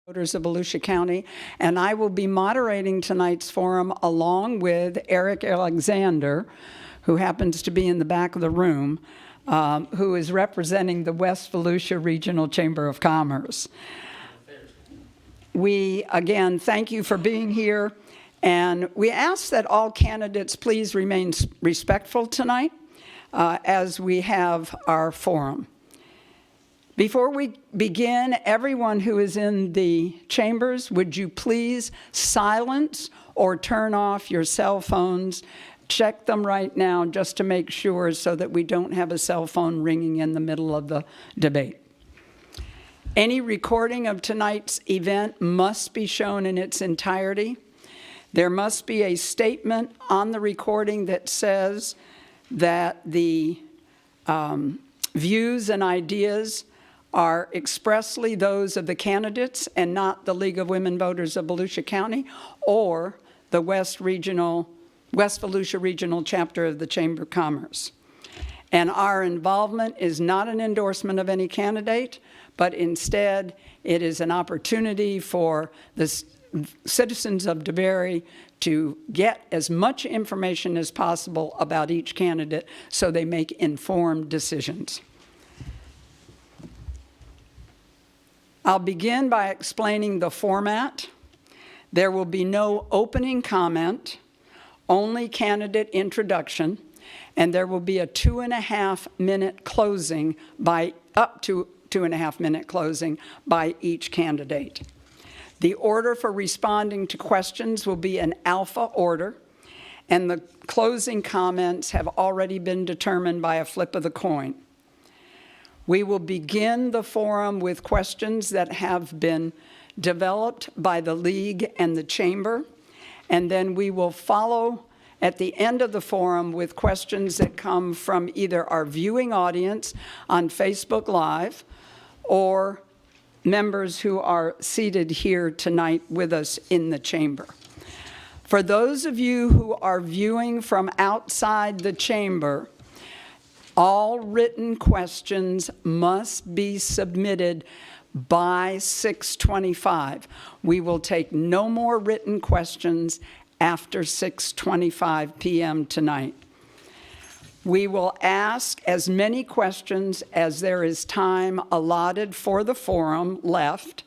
Voters of Volusia County, and I will be moderating tonight's forum along with Eric Alexander, who happens to be in the back of the room, who is representing the West Volusia Regional Chamber of Commerce. We, again, thank you for being here, and we ask that all candidates please remain respectful tonight as we have our forum. Before we begin, everyone who is in the chambers, would you please silence or turn off your cell phones? Check them right now just to make sure so that we don't have a cell phone ringing in the middle of the debate. Any recording of tonight's event must be shown in its entirety. There must be a statement on the recording that says that the views and ideas are expressly those of the candidates and not the League of Women Voters of Volusia County or the West Volusia Regional Chapter of the Chamber of Commerce. And our involvement is not an endorsement of any candidate, but instead it is an opportunity for the citizens of DeBary to get as much information as possible about each candidate so they make informed decisions. I'll begin by explaining the format. There will be no opening comment, only candidate introduction, and there will be a 2.5-minute closing up to 2.5-minute closing by each candidate. The order for responding to questions will be an alpha order, and the closing comments have already been determined by a flip of the coin. We will begin the forum with questions that have been developed by the League and the Chamber, and then we will follow at the end of the forum with questions that come from either our viewing audience on Facebook Live or members who are seated here tonight with us in the chamber. For those of you who are viewing from outside the chamber, all written questions must be submitted by 6:25. We will take no more written questions after 6:25 p.m. tonight. We will ask as many questions as there is time allotted for the forum left,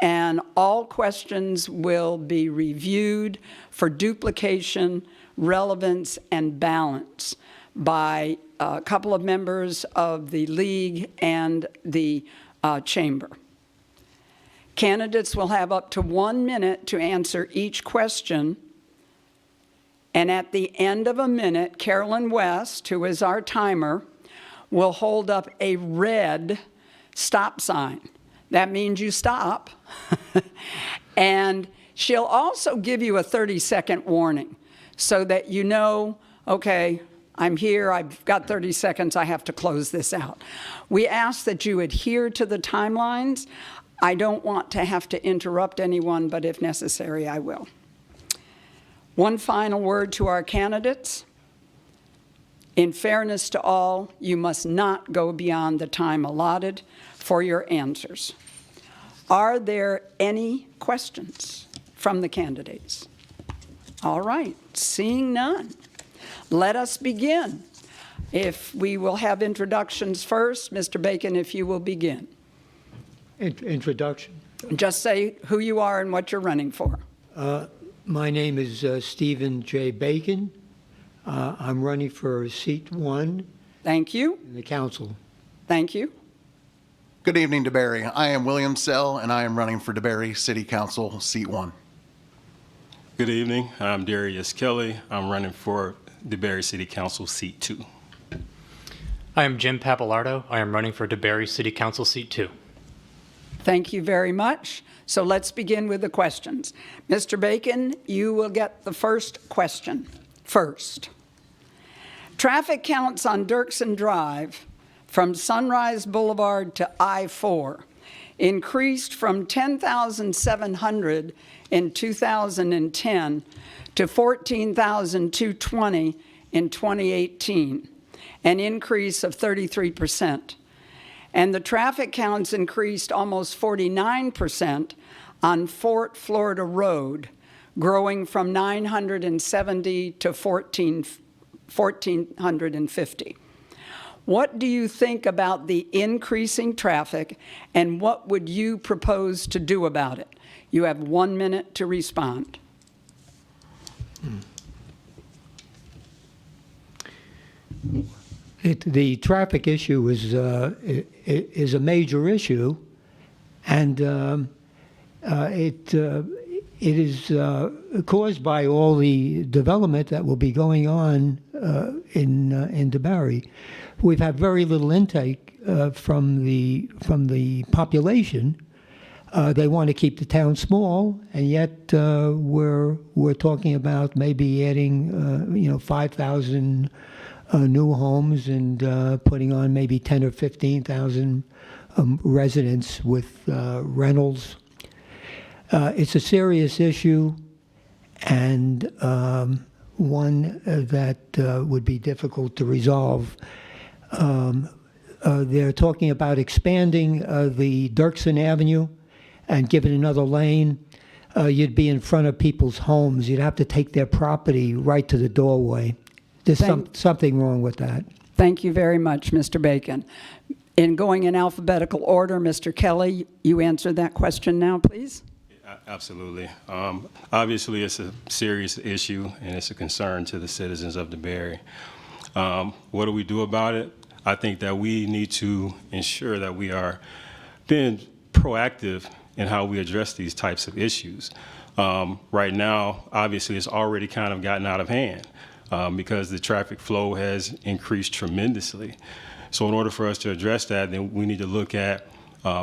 and all questions will be reviewed for duplication, relevance, and balance by a couple of members of the League and the Chamber. Candidates will have up to 1 minute to answer each question, and at the end of a minute, Carolyn West, who is our timer, will hold up a red stop sign. That means you stop, and she'll also give you a 30-second warning so that you know, okay, I'm here, I've got 30 seconds, I have to close this out. We ask that you adhere to the timelines. I don't want to have to interrupt anyone, but if necessary, I will. One final word to our candidates. In fairness to all, you must not go beyond the time allotted for your answers. Are there any questions from the candidates? All right, seeing none. Let us begin. If we will have introductions first, Mr. Bacon, if you will begin. Introduction. Just say who you are and what you're running for. My name is Stephen J. Bacon. I'm running for seat 1. Thank you. In the council. Thank you. Good evening, DeBary. I am William Sell, and I am running for DeBary City Council, seat 1. Good evening. I'm Darius Kelly. I'm running for DeBary City Council, seat 2. I am Jim Papalardo. I am running for DeBary City Council, seat 2. Thank you very much. So let's begin with the questions. Mr. Bacon, you will get the first question first. Traffic counts on Dirksen Drive from Sunrise Boulevard to I-4 increased from 10,700 in 2010 to 14,220 in 2018, an increase of 33%. And the traffic counts increased almost 49% on Fort Florida Road, growing from 970 to 1,450. What do you think about the increasing traffic, and what would you propose to do about it? You have 1 minute to respond. The traffic issue is a major issue, and it is caused by all the development that will be going on in DeBary. We've had very little intake from the population. They want to keep the town small, and yet we're talking about maybe adding 5,000 new homes and putting on maybe 10 or 15,000 residents with rentals. It's a serious issue, and one that would be difficult to resolve. They're talking about expanding the Dirksen Avenue and giving another lane. You'd be in front of people's homes. You'd have to take their property right to the doorway. There's something wrong with that. Thank you very much, Mr. Bacon. In going in alphabetical order, Mr. Kelly, you answer that question now, please. Absolutely. Obviously, it's a serious issue, and it's a concern to the citizens of DeBary. What do we do about it? I think that we need to ensure that we are being proactive in how we address these types of issues. Right now, obviously, it's already kind of gotten out of hand because the traffic flow has increased tremendously. So in order for us to address that, then we need to look at,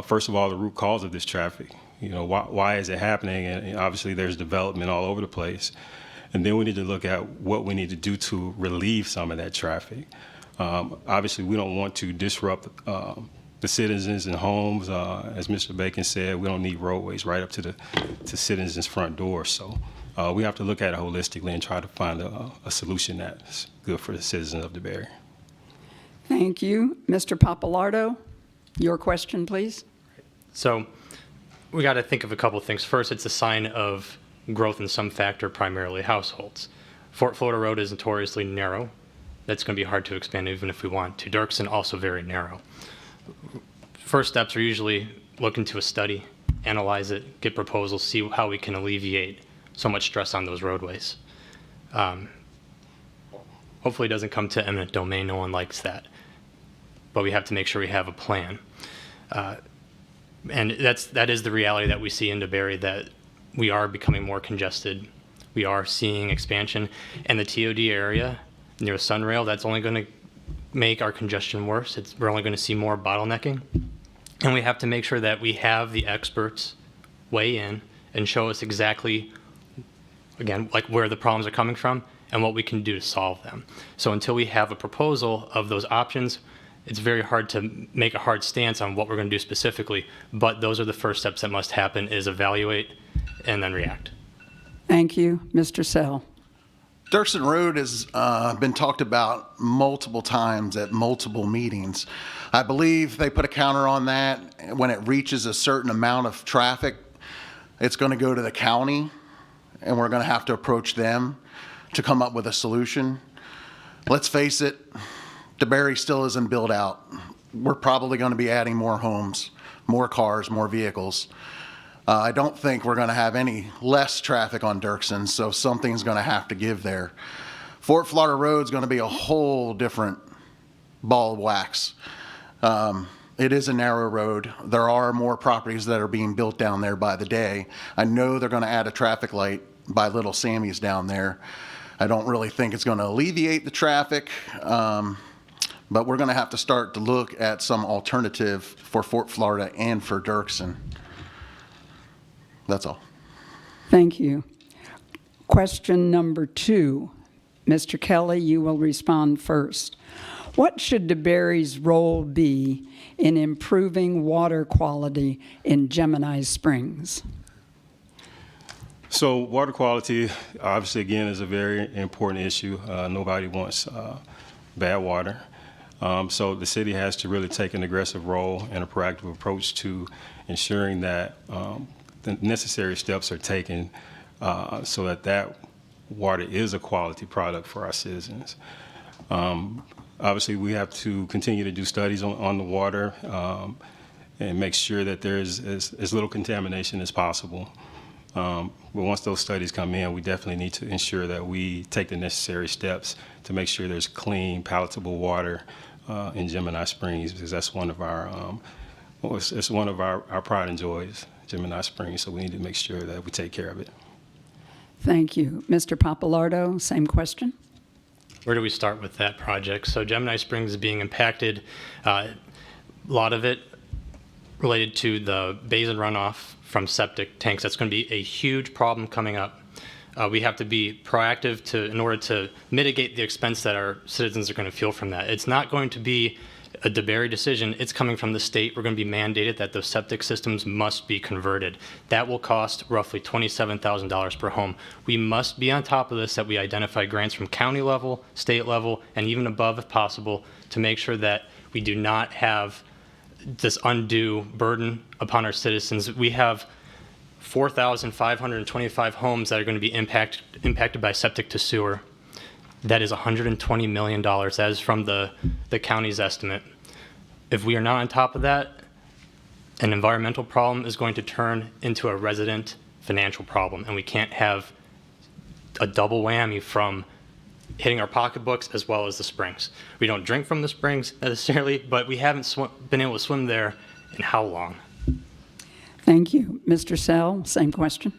first of all, the root cause of this traffic. Why is it happening? And obviously, there's development all over the place. And then we need to look at what we need to do to relieve some of that traffic. Obviously, we don't want to disrupt the citizens and homes. As Mr. Bacon said, we don't need roadways right up to citizens' front doors. So we have to look at it holistically and try to find a solution that's good for the citizens of DeBary. Thank you. Mr. Papalardo, your question, please. So we got to think of a couple of things. First, it's a sign of growth in some factor, primarily households. Fort Florida Road is notoriously narrow. That's going to be hard to expand even if we want to. Dirksen, also very narrow. First steps are usually look into a study, analyze it, get proposals, see how we can alleviate so much stress on those roadways. Hopefully it doesn't come to eminent domain. No one likes that. But we have to make sure we have a plan. And that is the reality that we see in DeBary, that we are becoming more congested. We are seeing expansion. And the TOD area near Sunrail, that's only going to make our congestion worse. We're only going to see more bottlenecking. And we have to make sure that we have the experts weigh in and show us exactly, again, like where the problems are coming from and what we can do to solve them. So until we have a proposal of those options, it's very hard to make a hard stance on what we're going to do specifically, but those are the first steps that must happen, is evaluate and then react. Thank you. Mr. Sell. Dirksen Road has been talked about multiple times at multiple meetings. I believe they put a counter on that. When it reaches a certain amount of traffic, it's going to go to the county, and we're going to have to approach them to come up with a solution. Let's face it, DeBary still isn't built out. We're probably going to be adding more homes, more cars, more vehicles. I don't think we're going to have any less traffic on Dirksen, so something's going to have to give there. Fort Florida Road is going to be a whole different ball of wax. It is a narrow road. There are more properties that are being built down there by the day. I know they're going to add a traffic light by Little Sammy's down there. I don't really think it's going to alleviate the traffic, but we're going to have to start to look at some alternative for Fort Florida and for Dirksen. That's all. Thank you. Question number 2. Mr. Kelly, you will respond first. What should DeBary's role be in improving water quality in Gemini Springs? So water quality, obviously, again, is a very important issue. Nobody wants bad water. So the city has to really take an aggressive role and a proactive approach to ensuring that the necessary steps are taken so that water is a quality product for our citizens. Obviously, we have to continue to do studies on the water and make sure that there is as little contamination as possible. But once those studies come in, we definitely need to ensure that we take the necessary steps to make sure there's clean, palatable water in Gemini Springs, because that's one of our it's one of our pride and joys, Gemini Springs. So we need to make sure that we take care of it. Thank you. Mr. Papalardo, same question. Where do we start with that project? So Gemini Springs is being impacted, a lot of it related to the basin runoff from septic tanks. That's going to be a huge problem coming up. We have to be proactive in order to mitigate the expense that our citizens are going to feel from that. It's not going to be a DeBary decision. It's coming from the state. We're going to be mandated that those septic systems must be converted. That will cost roughly $27,000 per home. We must be on top of this, that we identify grants from county level, state level, and even above if possible, to make sure that we do not have this undue burden upon our citizens. We have 4,525 homes that are going to be impacted by septic to sewer. That is $120 million. That is from the county's estimate. If we are not on top of that, an environmental problem is going to turn into a resident financial problem, and we can't have a double whammy from hitting our pocketbooks as well as the springs. We don't drink from the springs necessarily, but we haven't been able to swim there in how long? Thank you. Mr. Sell, same question.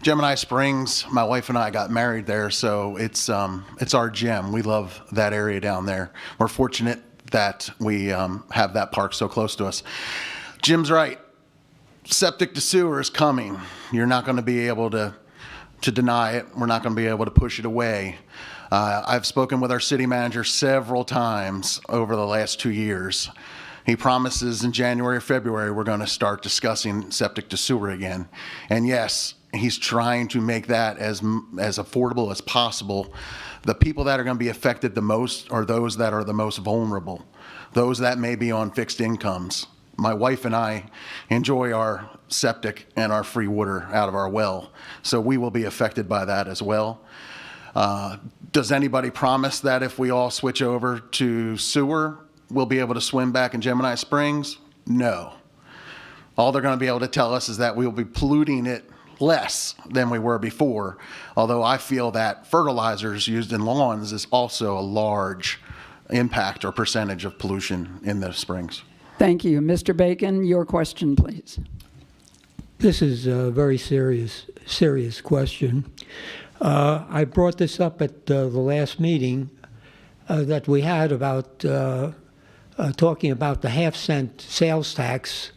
Gemini Springs, my wife and I got married there, so it's our gem. We love that area down there. We're fortunate that we have that park so close to us. Jim's right. Septic to sewer is coming. You're not going to be able to deny it. We're not going to be able to push it away. I've spoken with our city manager several times over the last 2 years. He promises in January or February we're going to start discussing septic to sewer again. And yes, he's trying to make that as affordable as possible. The people that are going to be affected the most are those that are the most vulnerable, those that may be on fixed incomes. My wife and I enjoy our septic and our free water out of our well, so we will be affected by that as well. Does anybody promise that if we all switch over to sewer, we'll be able to swim back in Gemini Springs? No. All they're going to be able to tell us is that we'll be polluting it less than we were before, although I feel that fertilizers used in lawns is also a large impact or percentage of pollution in the springs. Thank you. Mr. Bacon, your question, please. This is a very serious question. I brought this up at the last meeting that we had about talking about the half-cent sales tax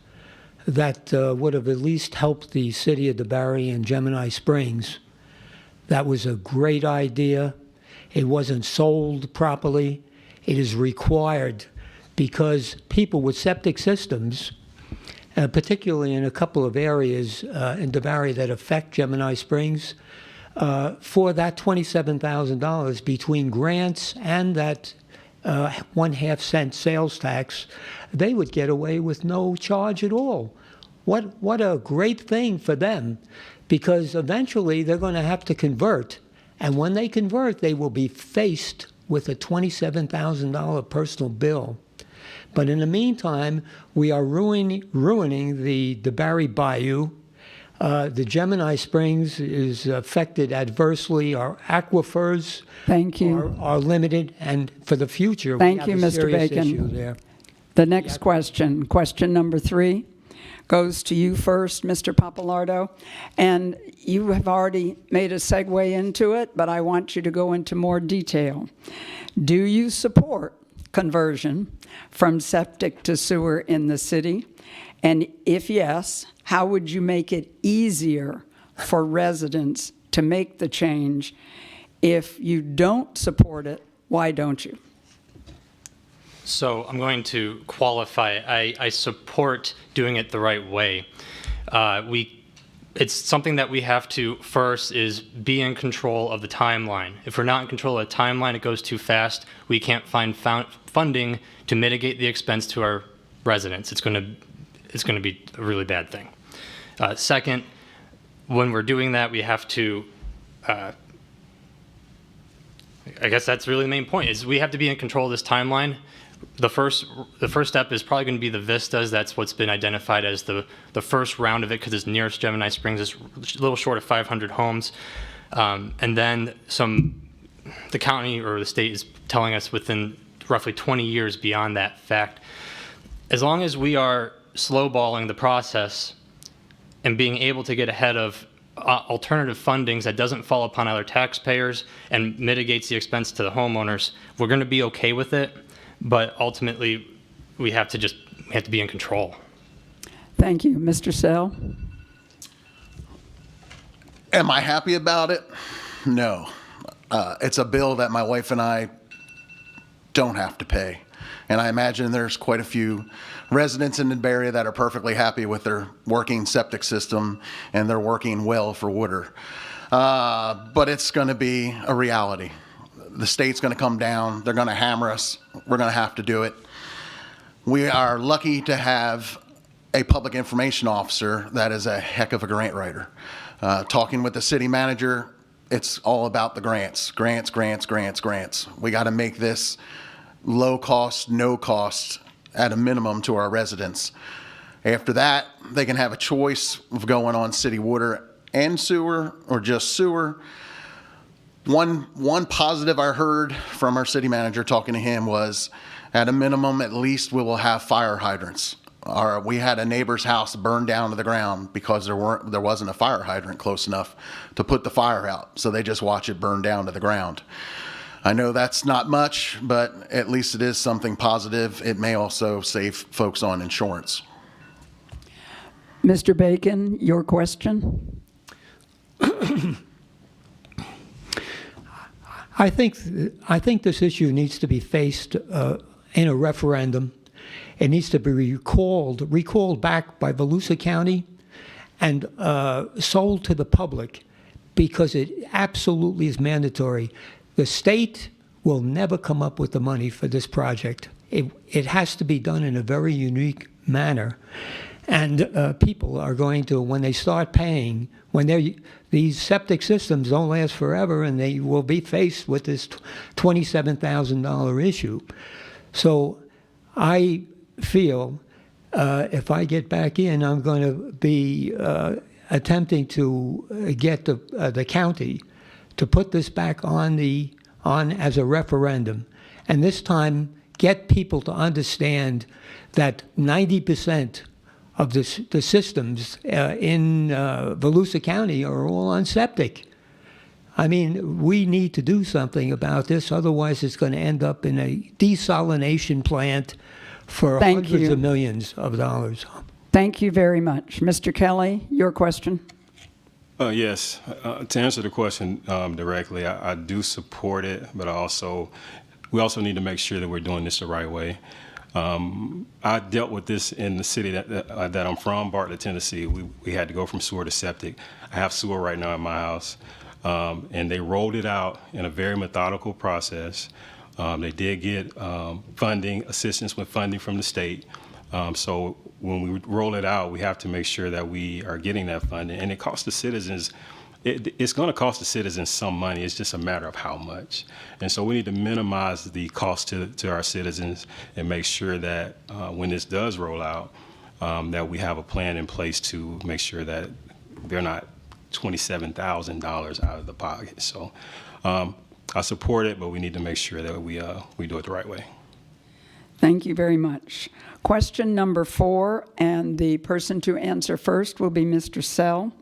that would have at least helped the city of DeBary and Gemini Springs. That was a great idea. It wasn't sold properly. It is required because people with septic systems, particularly in a couple of areas in DeBary that affect Gemini Springs, for that $27,000 between grants and that 1/2 cent sales tax, they would get away with no charge at all. What a great thing for them, because eventually they're going to have to convert, and when they convert, they will be faced with a $27,000 personal bill. But in the meantime, we are ruining the DeBary Bayou. The Gemini Springs is affected adversely. Our aquifers Thank you. are limited, and for the future, Thank we you, have a Mr. serious Bacon. issue there. The next question, question number 3, goes to you first, Mr. Papalardo. And you have already made a segue into it, but I want you to go into more detail. Do you support conversion from septic to sewer in the city? And if yes, how would you make it easier for residents to make the change? If you don't support it, why don't you? So I'm going to qualify. I support doing it the right way. We it's something that we have to first is be in control of the timeline. If we're not in control of the timeline, it goes too fast. We can't find funding to mitigate the expense to our residents. It's going to be a really bad thing. Second, when we're doing that, we have to. I guess that's really the main point. Is we have to be in control of this timeline. The first step is probably going to be the vistas. That's what's been identified as the first round of it, because it's nearest Gemini Springs. It's a little short of 500 homes, and then the county or the state is telling us within roughly 20 years beyond that fact. As long as we are slowballing the process and being able to get ahead of alternative fundings that doesn't fall upon other taxpayers and mitigates the expense to the homeowners, we're going to be okay with it. But ultimately, we have to be in control. Thank you. Mr. Sell? Am I happy about it? No. It's a bill that my wife and I don't have to pay. And I imagine there's quite a few residents in DeBary that are perfectly happy with their working septic system and their working well for water. But it's going to be a reality. The state's going to come down. They're going to hammer us. We're going to have to do it. We are lucky to have a public information officer that is a heck of a grant writer. Talking with the city manager, it's all about the grants. Grants, grants, grants, grants. We got to make this low cost, no cost at a minimum to our residents. After that, they can have a choice of going on city water and sewer or just sewer. One positive I heard from our city manager talking to him was, at a minimum, at least we will have fire hydrants. We had a neighbor's house burned down to the ground because there wasn't a fire hydrant close enough to put the fire out. So they just watch it burn down to the ground. I know that's not much, but at least it is something positive. It may also save folks on insurance. Mr. Bacon, your question? I think this issue needs to be faced in a referendum. It needs to be recalled back by Volusia County and sold to the public, because it absolutely is mandatory. The state will never come up with the money for this project. It has to be done in a very unique manner. And people are going to, when they start paying, these septic systems don't last forever, and they will be faced with this $27,000 issue. So I feel if I get back in, I'm going to be attempting to get the county to put this back on as a referendum, and this time get people to understand that 90% of the systems in Volusia County are all on septic. I mean, we need to do something about this, otherwise it's going to end up in a desalination plant for hundreds of millions of dollars. Thank you very much. Mr. Kelly, your question? Yes. To answer the question directly, I do support it, but we also need to make sure that we're doing this the right way. I dealt with this in the city that I'm from, Bartlett, Tennessee. We had to go from sewer to septic. I have sewer right now in my house, and they rolled it out in a very methodical process. They did get assistance with funding from the state. So when we roll it out, we have to make sure that we are getting that funding. And it costs the citizens, it's going to cost the citizens some money. It's just a matter of how much. And so we need to minimize the cost to our citizens and make sure that when this does roll out, that we have a plan in place to make sure that they're not $27,000 out of the pocket. So I support it, but we need to make sure that we do it the right way. Thank you very much. Question number 4, and the person to answer first will be Mr. Sell.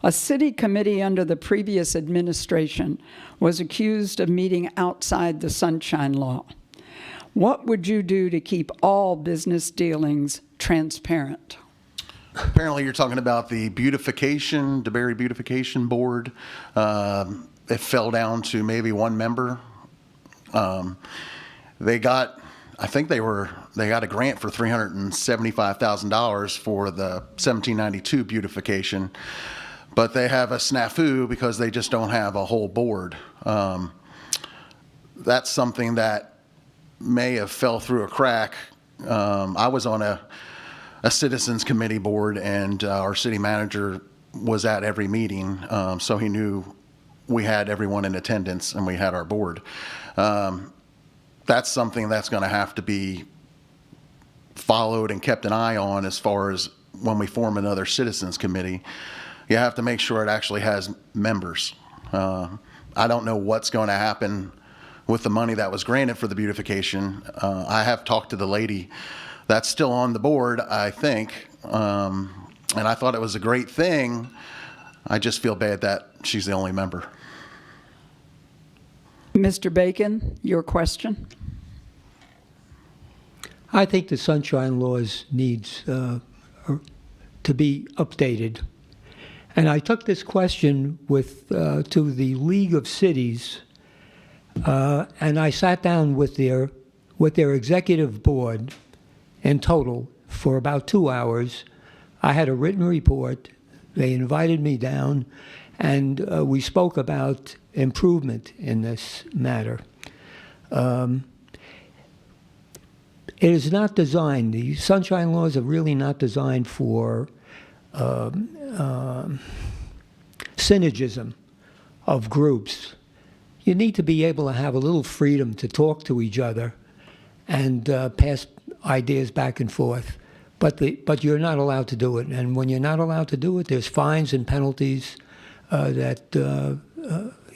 A city committee under the previous administration was accused of meeting outside the Sunshine Law. What would you do to keep all business dealings transparent? Apparently you're talking about the DeBerry Beautification Board. It fell down to maybe one member. They got I think they got a grant for $375,000 for the 1792 beautification, but they have a snafu because they just don't have a whole board. That's something that may have fell through a crack. I was on a citizens committee board, and our city manager was at every meeting, so he knew we had everyone in attendance and we had our board. That's something that's going to have to be followed and kept an eye on as far as when we form another citizens committee. You have to make sure it actually has members. I don't know what's going to happen with the money that was granted for the beautification. I have talked to the lady that's still on the board, I think, and I thought it was a great thing. I just feel bad that she's the only member. Mr. Bacon, your question? I think the sunshine laws needs to be updated. And I took this question to the League of Cities, and I sat down with their executive board in total for about 2 hours. I had a written report. They invited me down, and we spoke about improvement in this matter. It is not designed, the sunshine laws are really not designed for synergism of groups. You need to be able to have a little freedom to talk to each other and pass ideas back and forth. But you're not allowed to do it. And when you're not allowed to do it, there's fines and penalties that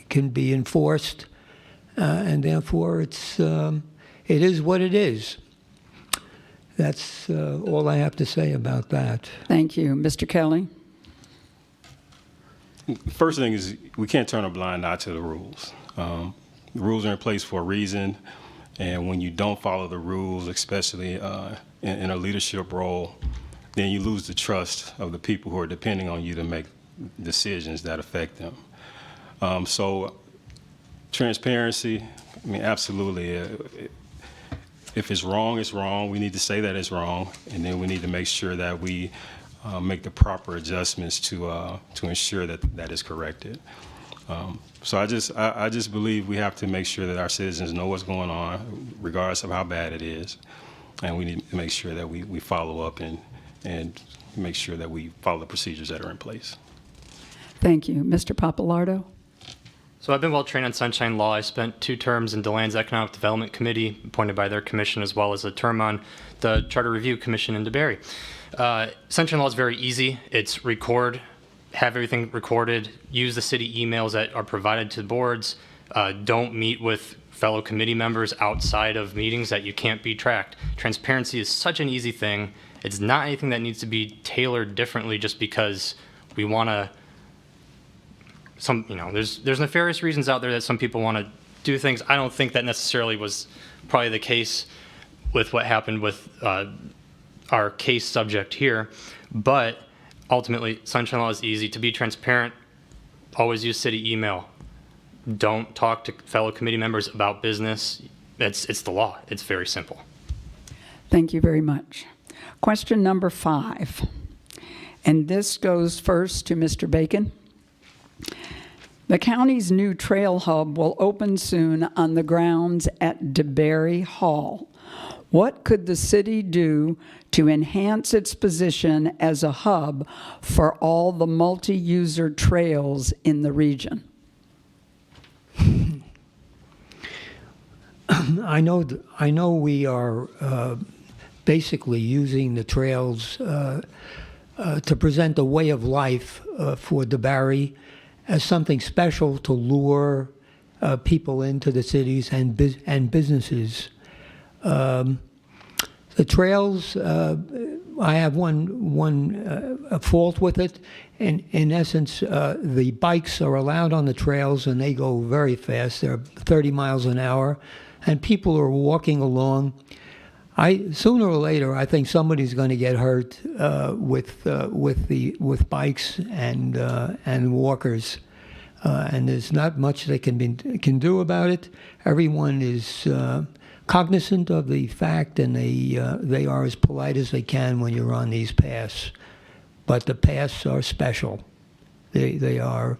can be enforced. And therefore, it is what it is. That's all I have to say about that. Thank you. Mr. Kelly? First thing is we can't turn a blind eye to the rules. The rules are in place for a reason, and when you don't follow the rules, especially in a leadership role, then you lose the trust of the people who are depending on you to make decisions that affect them. So transparency, I mean, absolutely. If it's wrong, it's wrong. We need to say that it's wrong, and then we need to make sure that we make the proper adjustments to ensure that that is corrected. So I just believe we have to make sure that our citizens know what's going on, regardless of how bad it is, and we need to make sure that we follow up and make sure that we follow the procedures that are in place. Thank you. Mr. Papalardo? So I've been well trained on sunshine law. I spent 2 terms in DeLand's Economic Development Committee, appointed by their commission, as well as a term on the Charter Review Commission in DeBary. Sunshine law is very easy. It's have everything recorded, use the city emails that are provided to the boards, don't meet with fellow committee members outside of meetings that you can't be tracked. Transparency is such an easy thing. It's not anything that needs to be tailored differently just because we want to. There's nefarious reasons out there that some people want to do things. I don't think that necessarily was probably the case with what happened with our case subject here, but ultimately, sunshine law is easy. To be transparent, always use city email. Don't talk to fellow committee members about business. It's the law. It's very simple. Thank you very much. Question number 5. And this goes first to Mr. Bacon. The county's new trail hub will open soon on the grounds at DeBary Hall. What could the city do to enhance its position as a hub for all the multi-user trails in the region? I know we are basically using the trails to present a way of life for DeBary as something special to lure people into the cities and businesses. The trails, I have one fault with it. In essence, the bikes are allowed on the trails and they go very fast. They're 30 miles an hour, and people are walking along. Sooner or later, I think somebody's going to get hurt with bikes and walkers, and there's not much they can do about it. Everyone is cognizant of the fact, and they are as polite as they can when you're on these paths. But the paths are special. They are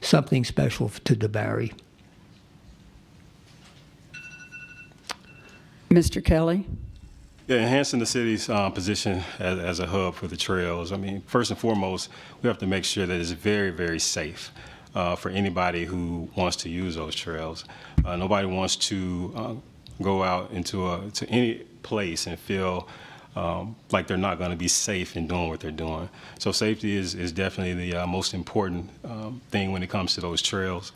something special to DeBary. Mr. Kelly? Yeah, enhancing the city's position as a hub for the trails. I mean, first and foremost, we have to make sure that it's very, very safe for anybody who wants to use those trails. Nobody wants to go out to any place and feel like they're not going to be safe in doing what they're doing. So safety is definitely the most important thing when it comes to those trails.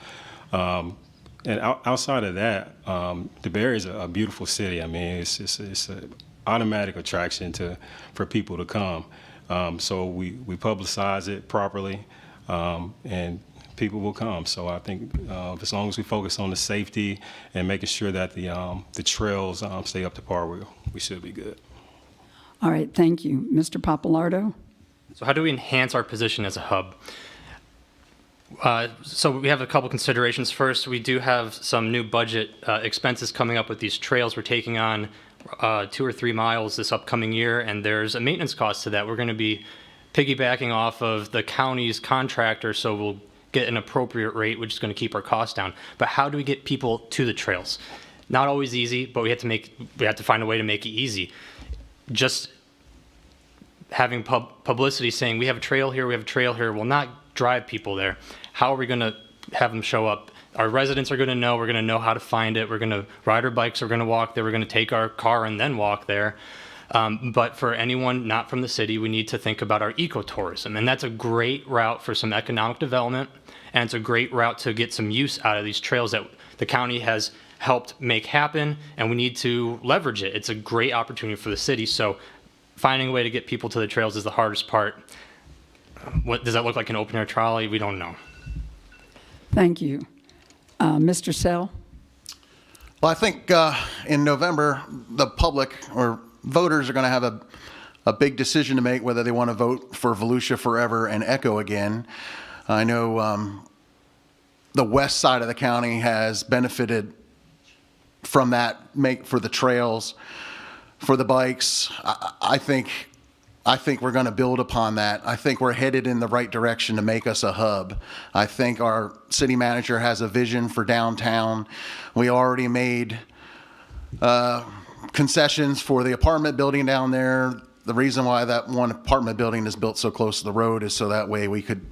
And outside of that, DeBary is a beautiful city. I mean, it's an automatic attraction for people to come. So we publicize it properly, and people will come. So I think as long as we focus on the safety and making sure that the trails stay up to par, we should be good. All right, thank you. Mr. Papalardo? So how do we enhance our position as a hub? So we have a couple considerations. First, we do have some new budget expenses coming up with these trails. We're taking on 2 or 3 miles this upcoming year, and there's a maintenance cost to that. We're going to be piggybacking off of the county's contractor, so we'll get an appropriate rate, which is going to keep our costs down. But how do we get people to the trails? Not always easy, but we have to find a way to make it easy. Just having publicity saying we have a trail here, will not drive people there. How are we going to have them show up? Our residents are going to know. We're going to know how to find it. We're going to ride our bikes. We're going to walk there. We're going to take our car and then walk there. But for anyone not from the city, we need to think about our ecotourism. And that's a great route for some economic development. And it's a great route to get some use out of these trails that the county has helped make happen. And we need to leverage it. It's a great opportunity for the city. So finding a way to get people to the trails is the hardest part. What does that look like, an open air trolley? We don't know. Thank you. Mr. Sell? Well, I think in November, the public or voters are going to have a big decision to make whether they want to vote for Volusia Forever and Echo again. I know the west side of the county has benefited from that for the trails, for the bikes. I think we're going to build upon that. I think we're headed in the right direction to make us a hub. I think our city manager has a vision for downtown. We already made concessions for the apartment building down there. The reason why that one apartment building is built so close to the road is so that way we could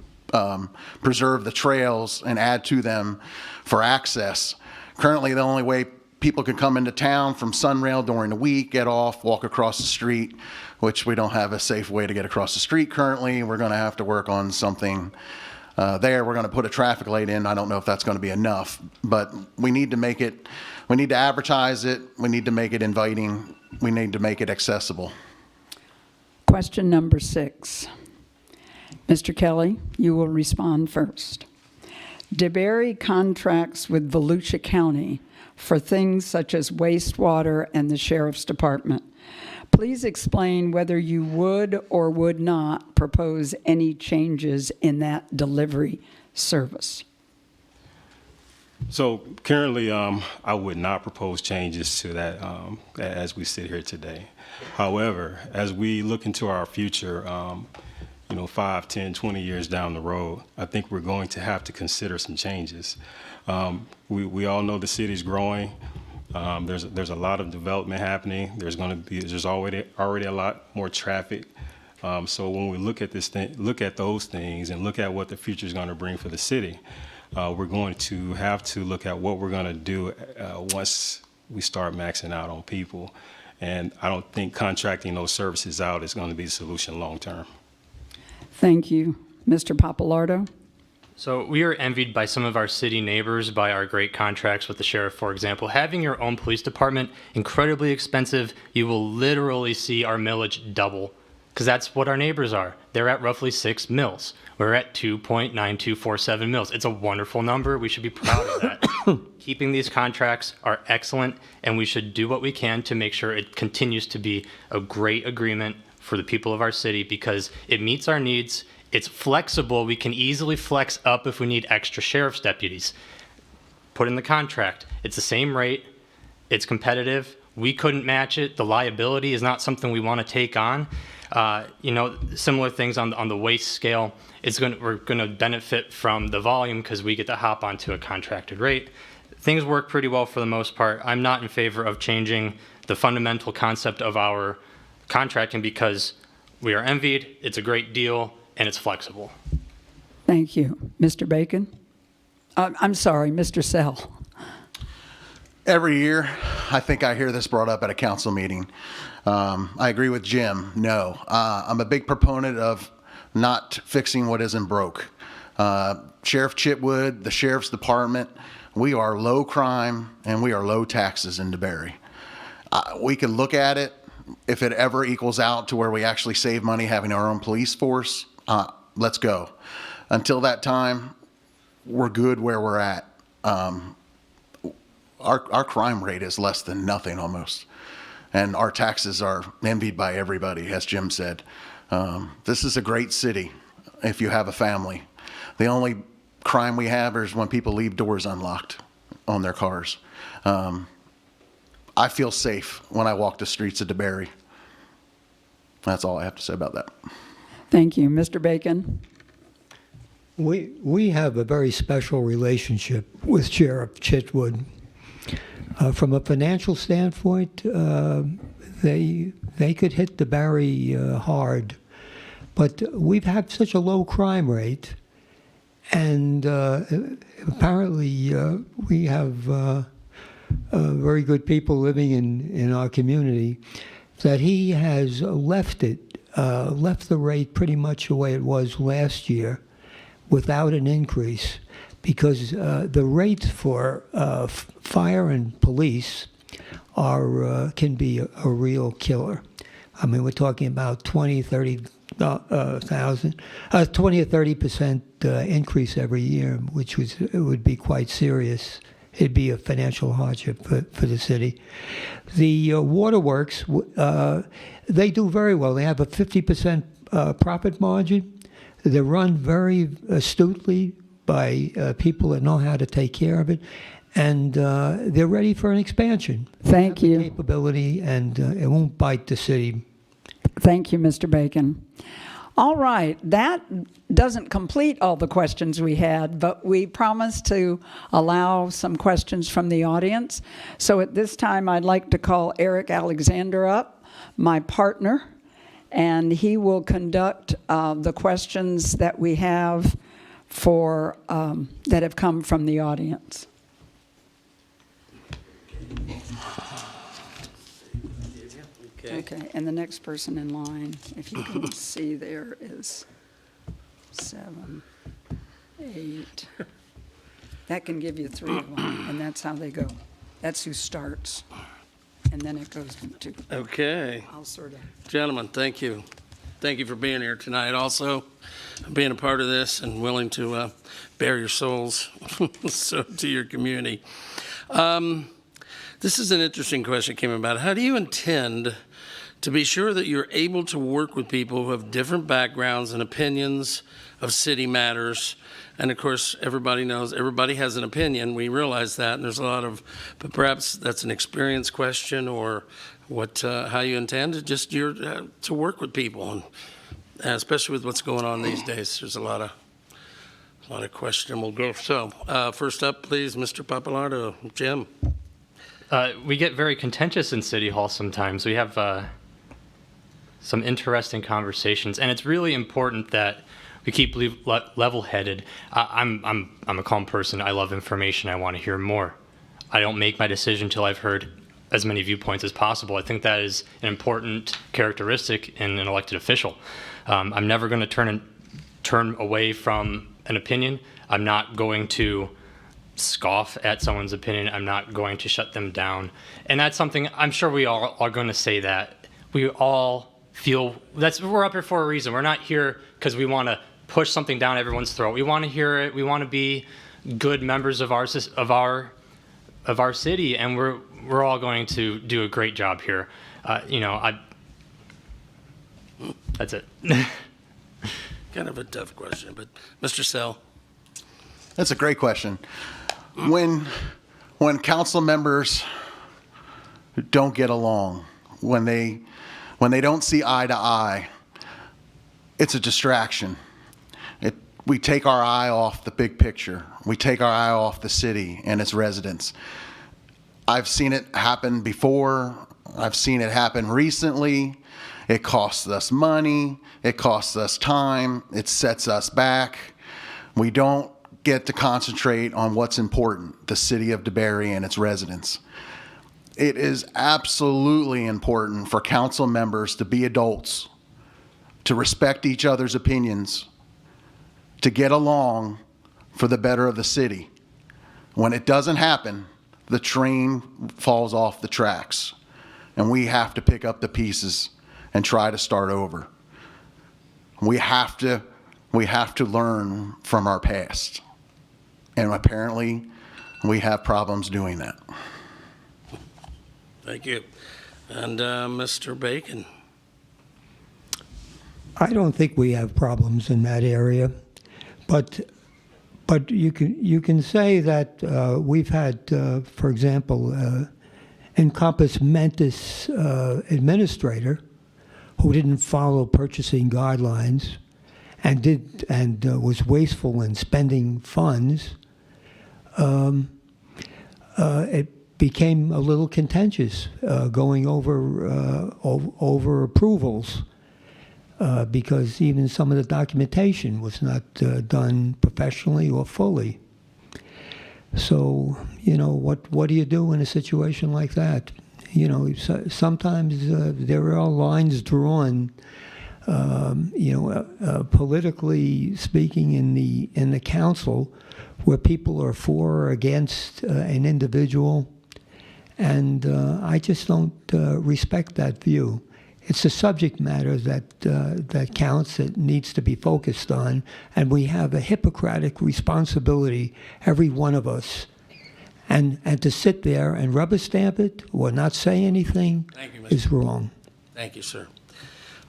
preserve the trails and add to them for access. Currently, the only way people can come into town from Sunrail during the week, get off, walk across the street, which we don't have a safe way to get across the street currently. We're going to have to work on something there. We're going to put a traffic light in. I don't know if that's going to be enough, but we need to make it, we need to advertise it. We need to make it inviting. We need to make it accessible. Question number 6. Mr. Kelly, you will respond first. DeBary contracts with Volusia County for things such as wastewater and the Sheriff's Department. Please explain whether you would or would not propose any changes in that delivery service. So currently, I would not propose changes to that as we sit here today. However, as we look into our future, 5, 10, 20 years down the road, I think we're going to have to consider some changes. We all know the city's growing. There's a lot of development happening. There's already a lot more traffic. So when we look at look at those things and look at what the future is going to bring for the city, we're going to have to look at what we're going to do once we start maxing out on people. And I don't think contracting those services out is going to be the solution long term. Thank you. Mr. Papalardo? So we are envied by some of our city neighbors by our great contracts with the sheriff, for example. Having your own police department, incredibly expensive. You will literally see our millage double because that's what our neighbors are. They're at roughly 6 mils. We're at 2.9247 mils. It's a wonderful number. We should be proud of that. Keeping these contracts are excellent, and we should do what we can to make sure it continues to be a great agreement for the people of our city because it meets our needs. It's flexible. We can easily flex up if we need extra sheriff's deputies. Put in the contract. It's the same rate. It's competitive. We couldn't match it. The liability is not something we want to take on. Similar things on the waste scale. We're going to benefit from the volume because we get to hop onto a contracted rate. Things work pretty well for the most part. I'm not in favor of changing the fundamental concept of our contracting because we are envied, it's a great deal, and it's flexible. Thank you. Mr. Bacon? I'm sorry, Mr. Sell. Every year, I think I hear this brought up at a council meeting. I agree with Jim. No, I'm a big proponent of not fixing what isn't broke. Sheriff Chitwood, the Sheriff's Department, we are low crime and we are low taxes in DeBary. We can look at it. If it ever equals out to where we actually save money having our own police force, let's go. Until that time, we're good where we're at. Our crime rate is less than nothing almost. And our taxes are envied by everybody, as Jim said. This is a great city if you have a family. The only crime we have is when people leave doors unlocked on their cars. I feel safe when I walk the streets of DeBary. That's all I have to say about that. Thank you. Mr. Bacon? We have a very special relationship with Sheriff Chitwood. From a financial standpoint, they could hit DeBary hard, but we've had such a low crime rate, and apparently we have very good people living in our community, that he has left the rate pretty much the way it was last year without an increase, because the rates for fire and police can be a real killer. I mean, we're talking about 20 or 30% increase every year, which would be quite serious. It'd be a financial hardship for the city. The waterworks, they do very well. They have a 50% profit margin. They're run very astutely by people that know how to take care of it, and they're ready for an expansion. Thank They have you. the capability, and it won't bite the city. Thank you, Mr. Bacon. All right, that doesn't complete all the questions we had, but we promised to allow some questions from the audience. So at this time, I'd like to call Eric Alexander up, my partner, and he will conduct the questions that we have that have come from the audience. Okay, and the next person in line, if you can see there, is 7, 8. That can give you 3 of them, and that's how they go. That's who starts, and then it goes to. Okay. I'll sort of. Gentlemen, thank you. Thank you for being here tonight. Also, being a part of this and willing to bare your souls so to your community. This is an interesting question that came about. How do you intend to be sure that you're able to work with people who have different backgrounds and opinions of city matters? And of course, everybody knows everybody has an opinion. We realize that, and there's a lot of, but perhaps that's an experience question, or how you intend to to work with people, and especially with what's going on these days. There's a lot of questionable growth. So first up, please, Mr. Papalardo. Jim. We get very contentious in City Hall sometimes. We have some interesting conversations, and it's really important that we keep level-headed. I'm a calm person. I love information. I want to hear more. I don't make my decision until I've heard as many viewpoints as possible. I think that is an important characteristic in an elected official. I'm never going to turn away from an opinion. I'm not going to scoff at someone's opinion. I'm not going to shut them down. And that's something I'm sure we all are going to say that. We all feel we're up here for a reason. We're not here because we want to push something down everyone's throat. We want to hear it. We want to be good members of our city, and we're all going to do a great job here. That's it. Kind of a tough question, but Mr. Sell. That's a great question. When council members don't get along, when they don't see eye to eye, it's a distraction. We take our eye off the big picture. We take our eye off the city and its residents. I've seen it happen before. I've seen it happen recently. It costs us money. It costs us time. It sets us back. We don't get to concentrate on what's important, the city of DeBary and its residents. It is absolutely important for council members to be adults, to respect each other's opinions, to get along for the better of the city. When it doesn't happen, the train falls off the tracks, and we have to pick up the pieces and try to start over. We have to learn from our past, and apparently we have problems doing that. Thank you. And Mr. Bacon? I don't think we have problems in that area, but you can say that we've had, for example, Encompass Mentis administrator who didn't follow purchasing guidelines and was wasteful in spending funds. It became a little contentious going over approvals. Because even some of the documentation was not done professionally or fully. So, what do you do in a situation like that? Sometimes there are lines drawn, politically speaking in the council, where people are for or against an individual, and I just don't respect that view. It's the subject matter that counts, that needs to be focused on, and we have a Hippocratic responsibility, every one of us, and to sit there and rubber stamp it or not say anything is wrong. Thank you, sir.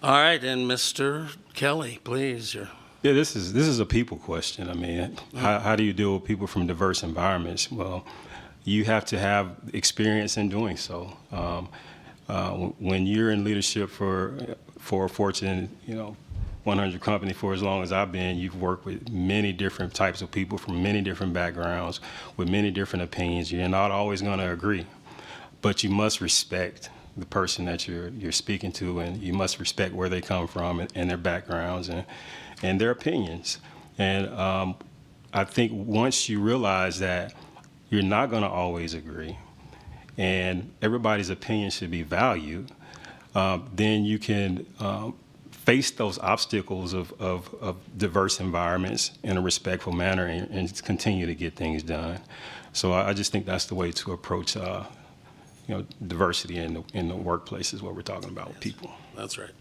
All right, and Mr. Kelly, please. Yeah, this is a people question. I mean, how do you deal with people from diverse environments? Well, you have to have experience in doing so. When you're in leadership for a Fortune, 100 company for as long as I've been, you've worked with many different types of people from many different backgrounds with many different opinions. You're not always going to agree, but you must respect the person that you're speaking to, and you must respect where they come from and their backgrounds and their opinions. And I think once you realize that you're not going to always agree, and everybody's opinion should be valued, then you can face those obstacles of diverse environments in a respectful manner and continue to get things done. So I just think that's the way to approach diversity in the workplace is what we're talking about with people. That's right.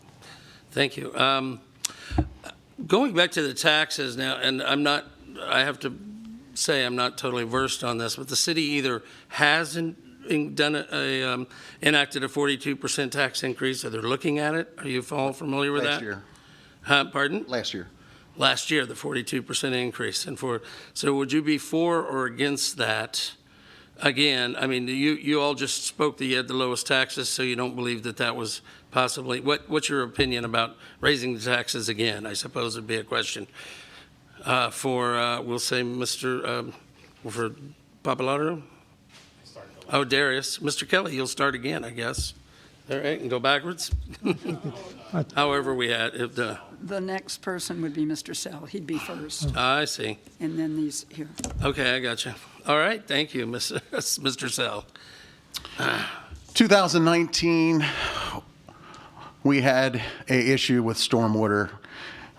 Thank you. Going back to the taxes now, and I have to say I'm not totally versed on this, but the city either hasn't enacted a 42% tax increase, or they're looking at it. Are you all familiar with that? Last year. Pardon? Last year. Last year, the 42% increase. So would you be for or against that? Again, I mean, you all just spoke that you had the lowest taxes, so you don't believe that was possibly, what's your opinion about raising the taxes again? I suppose would be a question for, we'll say, for Papalato? Oh, Darius. Mr. Kelly, you'll start again, I guess. All right, and go backwards? However we had it. The next person would be Mr. Sell. He'd be first. I see. And then these here. Okay, I got you. All right, thank you, Mr. Sell. 2019, we had an issue with stormwater.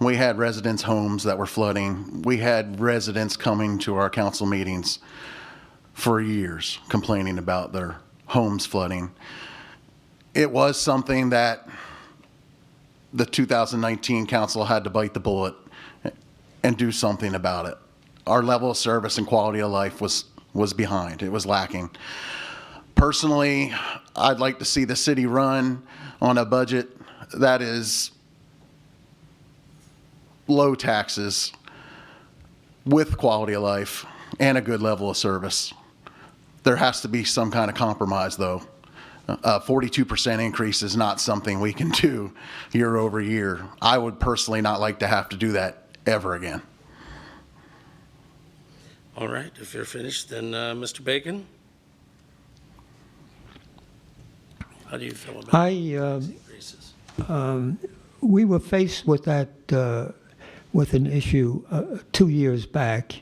We had residents' homes that were flooding. We had residents coming to our council meetings for years complaining about their homes flooding. It was something that the 2019 council had to bite the bullet and do something about it. Our level of service and quality of life was behind. It was lacking. Personally, I'd like to see the city run on a budget that is low taxes with quality of life and a good level of service. There has to be some kind of compromise, though. A 42% increase is not something we can do year over year. I would personally not like to have to do that ever again. All right, if you're finished, then Mr. Bacon? How do you feel about these increases? We were faced with that, with an issue 2 years back.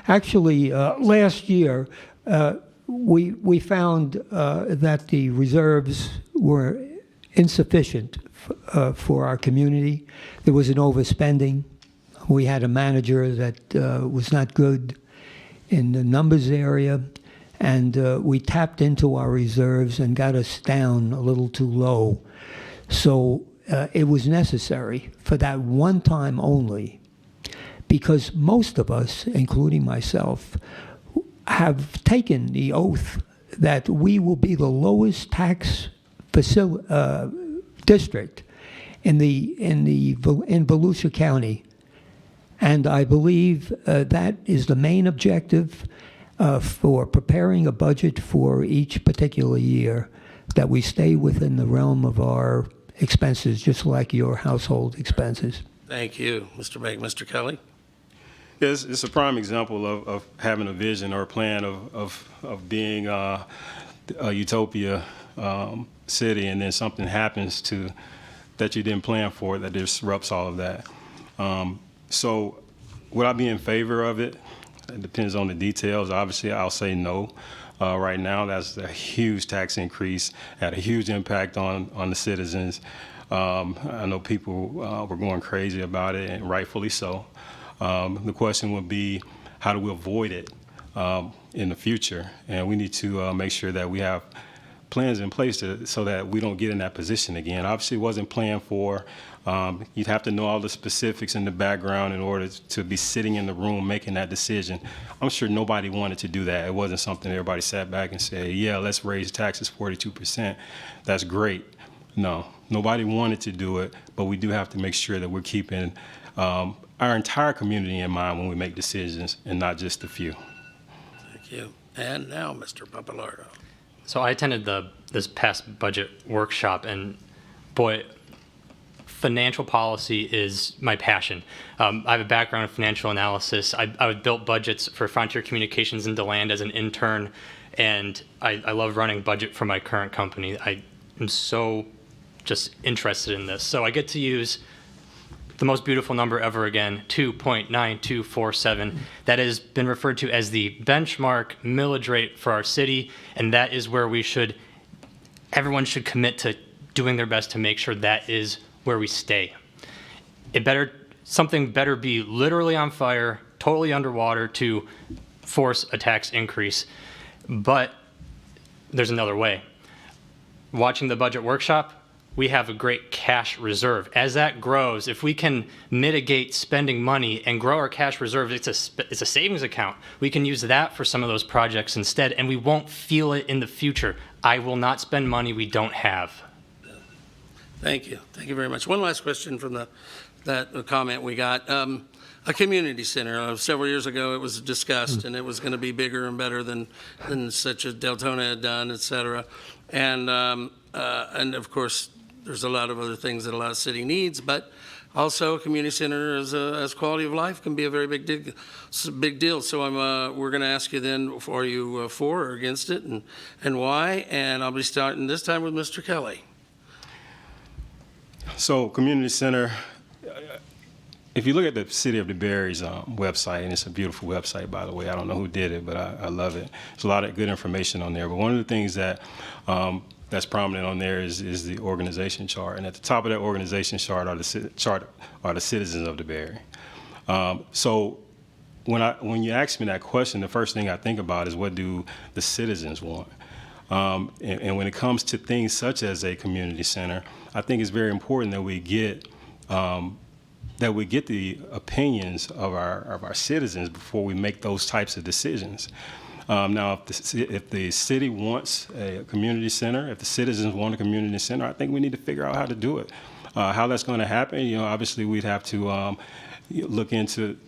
Actually, last year, we found that the reserves were insufficient for our community. There was an overspending. We had a manager that was not good in the numbers area, and we tapped into our reserves and got us down a little too low. So it was necessary for that one time only, because most of us, including myself, have taken the oath that we will be the lowest tax district in Volusia County, and I believe that is the main objective for preparing a budget for each particular year, that we stay within the realm of our expenses, just like your household expenses. Thank you, Mr. Bacon. Mr. Kelly? It's a prime example of having a vision or a plan of being a utopia city, and then something happens that you didn't plan for that disrupts all of that. So would I be in favor of it? It depends on the details. Obviously, I'll say no. Right now, that's a huge tax increase, had a huge impact on the citizens. I know people were going crazy about it, and rightfully so. The question would be, how do we avoid it in the future? And we need to make sure that we have plans in place so that we don't get in that position again. Obviously, it wasn't planned for. You'd have to know all the specifics in the background in order to be sitting in the room making that decision. I'm sure nobody wanted to do that. It wasn't something everybody sat back and said, yeah, let's raise taxes 42%. That's great. No, nobody wanted to do it, but we do have to make sure that we're keeping our entire community in mind when we make decisions, and not just a few. Thank you. And now, Mr. Papalardo. So I attended this past budget workshop, and boy, financial policy is my passion. I have a background in financial analysis. I built budgets for Frontier Communications in DeLand as an intern, and I love running budget for my current company. I am so just interested in this. So I get to use the most beautiful number ever again, 2.9247. That has been referred to as the benchmark millage rate for our city, and that is where everyone should commit to doing their best to make sure that is where we stay. Something better be literally on fire, totally underwater to force a tax increase. But there's another way. Watching the budget workshop, we have a great cash reserve. As that grows, if we can mitigate spending money and grow our cash reserve, it's a savings account. We can use that for some of those projects instead, and we won't feel it in the future. I will not spend money we don't have. Thank you. Thank you very much. One last question from that comment we got. A community center. Several years ago, it was discussed, and it was going to be bigger and better than such as Deltona had done, et cetera. And of course, there's a lot of other things that a lot of city needs, but also a community center as quality of life can be a very big deal. So we're going to ask you then, are you for or against it, and why? And I'll be starting this time with Mr. Kelly. So community center, if you look at the City of DeBary's website, and it's a beautiful website, by the way. I don't know who did it, but I love it. There's a lot of good information on there. But one of the things that's prominent on there is the organization chart. And at the top of that organization chart are the citizens of DeBary. So when you ask me that question, the first thing I think about is, what do the citizens want? And when it comes to things such as a community center, I think it's very important that we get the opinions of our citizens before we make those types of decisions. Now, if the city wants a community center, if the citizens want a community center, I think we need to figure out how to do it. How that's going to happen, obviously we'd have to look into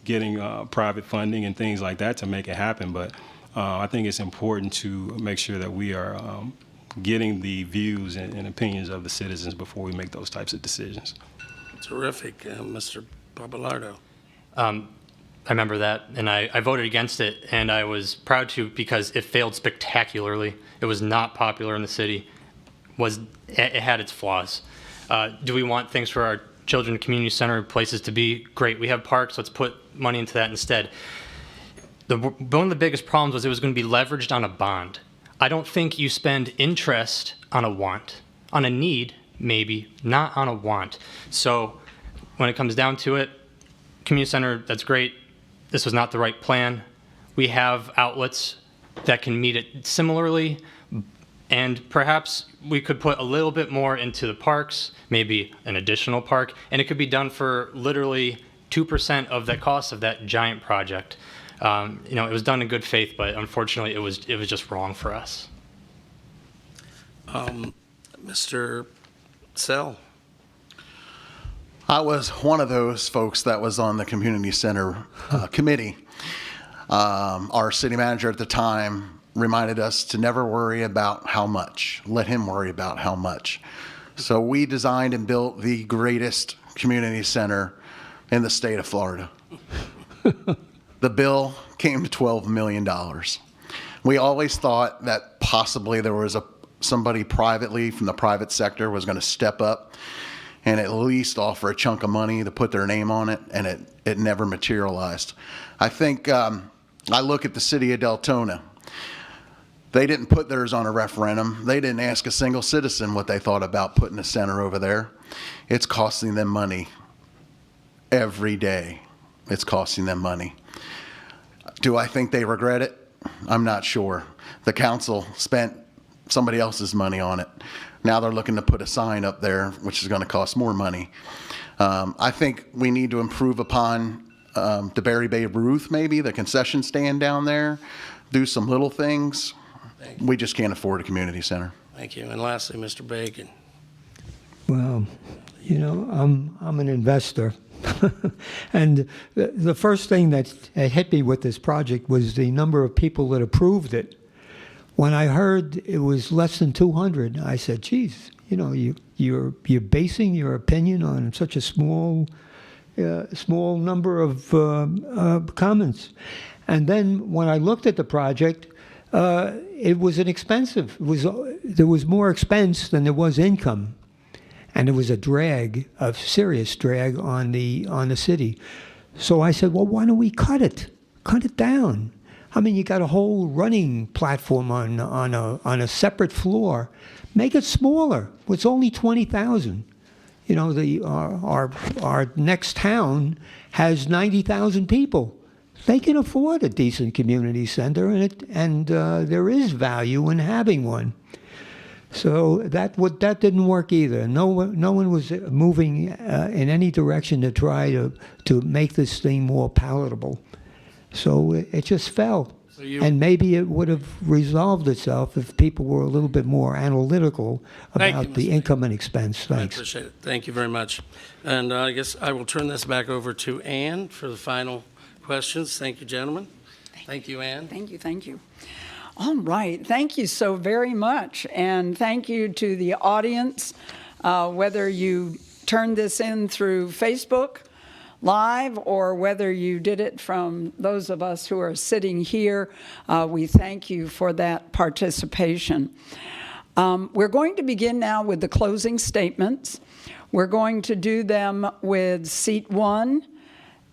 getting private funding and things like that to make it happen. But I think it's important to make sure that we are getting the views and opinions of the citizens before we make those types of decisions. Terrific, Mr. Papalardo. I remember that, and I voted against it, and I was proud to because it failed spectacularly. It was not popular in the city. It had its flaws. Do we want things for our children, community center, places to be? Great. We have parks. Let's put money into that instead. One of the biggest problems was it was going to be leveraged on a bond. I don't think you spend interest on a want. On a need, maybe, not on a want. So when it comes down to it, community center, that's great. This was not the right plan. We have outlets that can meet it similarly, and perhaps we could put a little bit more into the parks, maybe an additional park, and it could be done for literally 2% of the cost of that giant project. It was done in good faith, but unfortunately, it was just wrong for us. Mr. Sell. I was one of those folks that was on the community center committee. Our city manager at the time reminded us to never worry about how much. Let him worry about how much. So we designed and built the greatest community center in the state of Florida. The bill came to $12 million. We always thought that possibly there was somebody privately from the private sector was going to step up and at least offer a chunk of money to put their name on it, and it never materialized. I think I look at the city of Deltona. They didn't put theirs on a referendum. They didn't ask a single citizen what they thought about putting a center over there. It's costing them money every day. It's costing them money. Do I think they regret it? I'm not sure. The council spent somebody else's money on it. Now they're looking to put a sign up there, which is going to cost more money. I think we need to improve upon DeBary Babe Ruth, maybe, the concession stand down there, do some little things. We just can't afford a community center. Thank you. And lastly, Mr. Bacon. Well, I'm an investor. And the first thing that hit me with this project was the number of people that approved it. When I heard it was less than 200, I said, geez, you're basing your opinion on such a small number of comments. And then when I looked at the project, it was inexpensive. There was more expense than there was income. And it was a serious drag on the city. So I said, well, why don't we cut it down? I mean, you got a whole running platform on a separate floor. Make it smaller. It's only 20,000. Our next town has 90,000 people. They can afford a decent community center, and there is value in having one. So that didn't work either. No one was moving in any direction to try to make this thing more palatable. So it just fell. And maybe it would have resolved itself if people were a little bit more analytical about the income and expense. Thanks. I appreciate it. Thank you very much. And I guess I will turn this back over to Ann for the final questions. Thank you, gentlemen. Thank you, Ann. Thank you. All right. Thank you so very much. And thank you to the audience, whether you turned this in through Facebook Live or whether you did it from those of us who are sitting here. We thank you for that participation. We're going to begin now with the closing statements. We're going to do them with seat 1,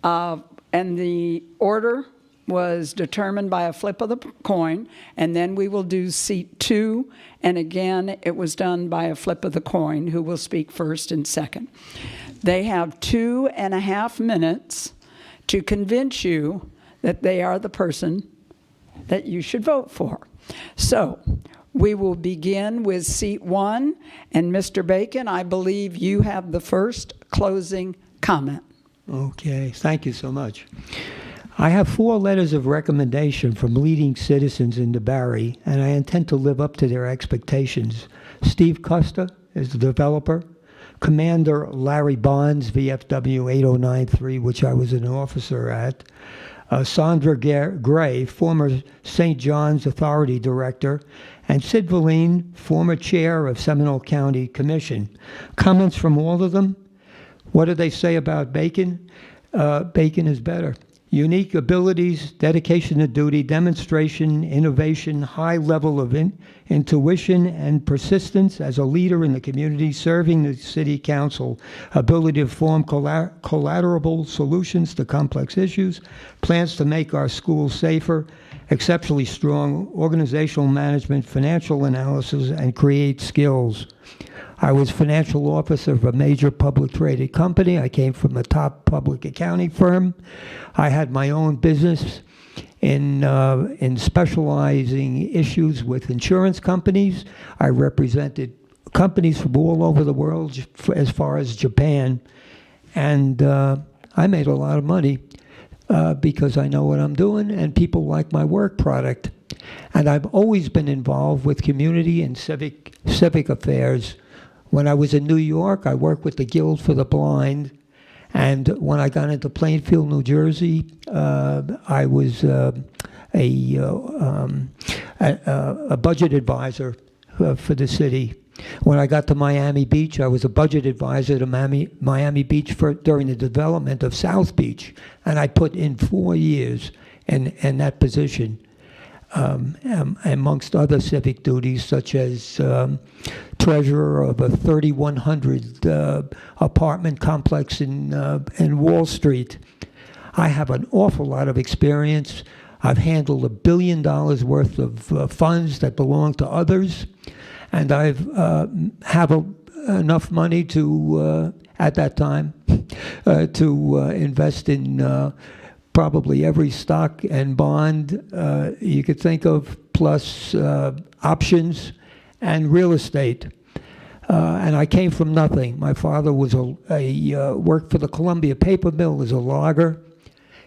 and the order was determined by a flip of the coin, and then we will do seat 2, and again, it was done by a flip of the coin, who will speak first and second. They have 2.5 minutes to convince you that they are the person that you should vote for. So we will begin with seat 1, and Mr. Bacon, I believe you have the first closing comment. Okay, thank you so much. I have 4 letters of recommendation from leading citizens in DeBary, and I intend to live up to their expectations. Steve Costa is the developer. Commander Larry Bonds, VFW 8093, which I was an officer at. Sandra Gray, former St. John's Authority Director, and Sid Valine, former Chair of Seminole County Commission. Comments from all of them? What do they say about Bacon? Bacon is better. Unique abilities, dedication to duty, demonstration, innovation, high level of intuition and persistence as a leader in the community, serving the city council, ability to form collateral solutions to complex issues, plans to make our schools safer, exceptionally strong organizational management, financial analysis, and create skills. I was financial officer of a major public traded company. I came from a top public accounting firm. I had my own business in specializing issues with insurance companies. I represented companies from all over the world, as far as Japan, and I made a lot of money because I know what I'm doing, and people like my work product. And I've always been involved with community and civic affairs. When I was in New York, I worked with the Guild for the Blind, and when I got into Plainfield, New Jersey, I was a budget advisor for the city. When I got to Miami Beach, I was a budget advisor to Miami Beach during the development of South Beach, and I put in 4 years in that position. Amongst other civic duties, such as treasurer of a 3,100 apartment complex in Wall Street. I have an awful lot of experience. I've handled $1 billion worth of funds that belong to others, and I've have enough money to at that time to invest in probably every stock and bond you could think of, plus options and real estate. And I came from nothing. My father was worked for the Columbia Paper Mill as a logger.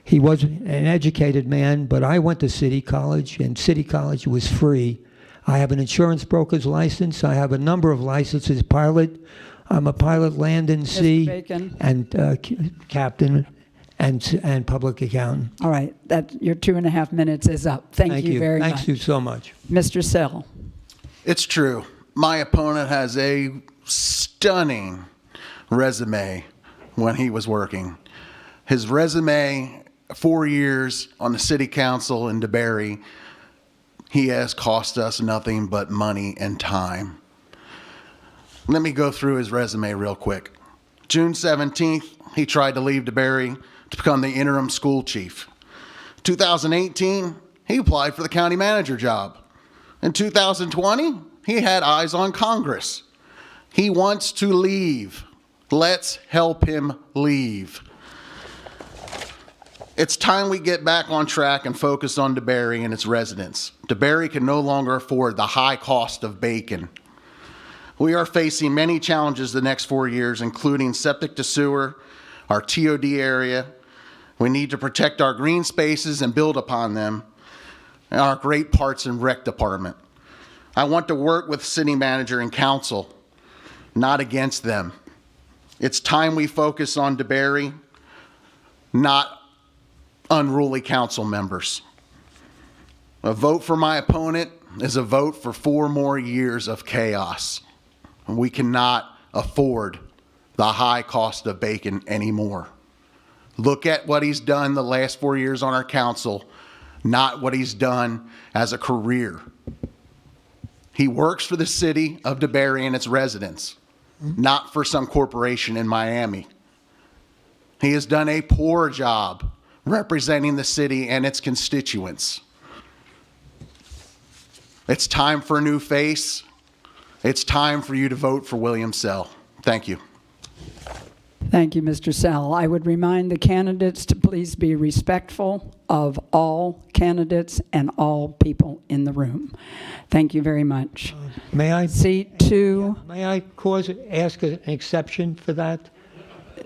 He was an educated man, but I went to City College, and City College was free. I have an insurance broker's license. I have a number of licenses. Pilot. I'm a pilot, land and sea, Bacon. and captain. And public accountant. All right, your 2.5 minutes is up. Thank you very much. Thank you so much. Mr. Sell. It's true. My opponent has a stunning resume when he was working. His resume, 4 years on the city council in DeBary, he has cost us nothing but money and time. Let me go through his resume real quick. June 17th, he tried to leave DeBary to become the interim school chief. 2018, he applied for the county manager job. In 2020, he had eyes on Congress. He wants to leave. Let's help him leave. It's time we get back on track and focus on DeBary and its residents. DeBary can no longer afford the high cost of bacon. We are facing many challenges the next 4 years, including septic to sewer, our TOD area. We need to protect our green spaces and build upon them, and our great parks and rec department. I want to work with city manager and council, not against them. It's time we focus on DeBary, not unruly council members. A vote for my opponent is a vote for 4 more years of chaos. We cannot afford the high cost of bacon anymore. Look at what he's done the last 4 years on our council, not what he's done as a career. He works for the city of DeBary and its residents, not for some corporation in Miami. He has done a poor job representing the city and its constituents. It's time for a new face. It's time for you to vote for William Sell. Thank you. Thank you, Mr. Sell. I would remind the candidates to please be respectful of all candidates and all people in the room. Thank you very much. May I Seat 2. May I ask an exception for that?